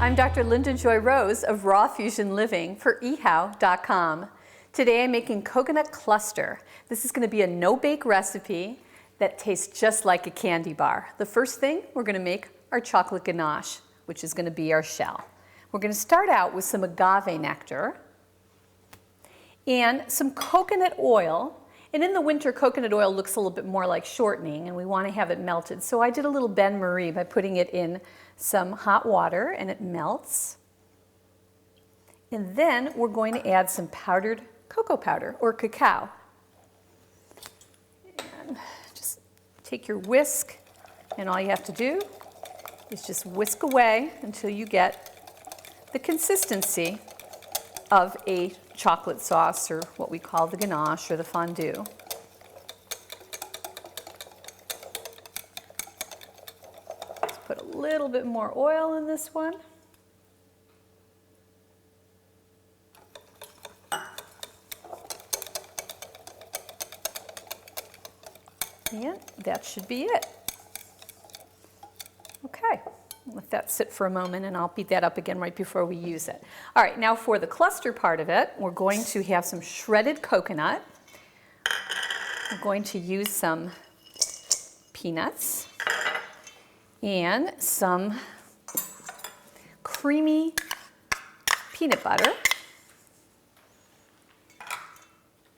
I'm Dr. LindaJoy Rose of Raw Fusion Living for ehow.com. Today I'm making coconut cluster. This is going to be a no-bake recipe that tastes just like a candy bar. The first thing, we're going to make our chocolate ganache, which is going to be our shell. We're going to start out with some agave nectar and some coconut oil. And in the winter, coconut oil looks a little bit more like shortening, and we want to have it melted. So I did a little bain-marie by putting it in some hot water, and it melts. And then we're going to add some powdered cocoa powder, or cacao. And just take your whisk, and all you have to do is just whisk away until you get the consistency of a chocolate sauce, or what we call the ganache or the fondue. Let's put a little bit more oil in this one. And that should be it. Okay. Let that sit for a moment, and I'll beat that up again right before we use it. All right, now for the cluster part of it, we're going to have some shredded coconut. We're going to use some peanuts and some creamy peanut butter,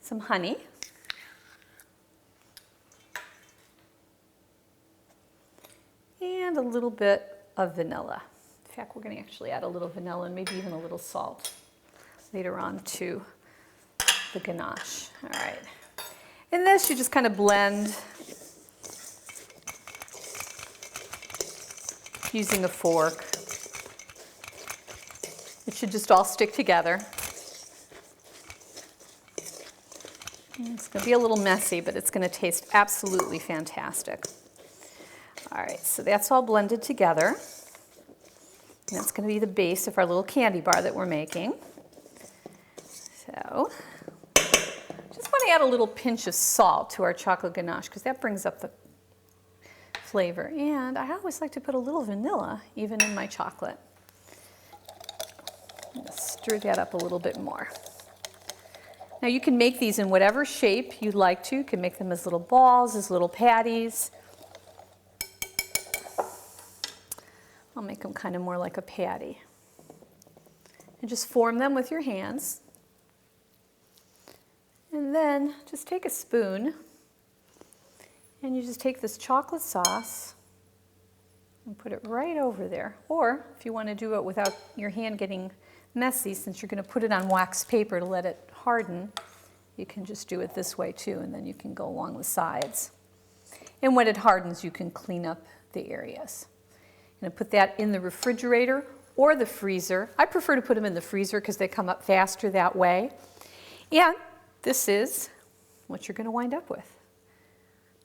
some honey, and a little bit of vanilla. In fact, we're going to actually add a little vanilla and maybe even a little salt later on to the ganache. All right. And this you just kind of blend using a fork. It should just all stick together. And it's going to be a little messy, but it's going to taste absolutely fantastic. All right, so that's all blended together. And that's going to be the base of our little candy bar that we're making. So, just want to add a little pinch of salt to our chocolate ganache because that brings up the flavor. And I always like to put a little vanilla even in my chocolate. Stir that up a little bit more. Now you can make these in whatever shape you'd like to. You can make them as little balls, as little patties. I'll make them kind of more like a patty. And just form them with your hands. And then just take a spoon and you just take this chocolate sauce and put it right over there. Or if you want to do it without your hand getting messy, since you're going to put it on wax paper to let it harden, you can just do it this way too, and then you can go along the sides. And when it hardens, you can clean up the areas. I'm going to put that in the refrigerator or the freezer. I prefer to put them in the freezer because they come up faster that way. And this is what you're going to wind up with.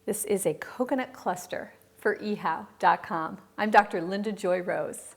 This is a coconut cluster for ehow.com. I'm Dr. LindaJoy Rose.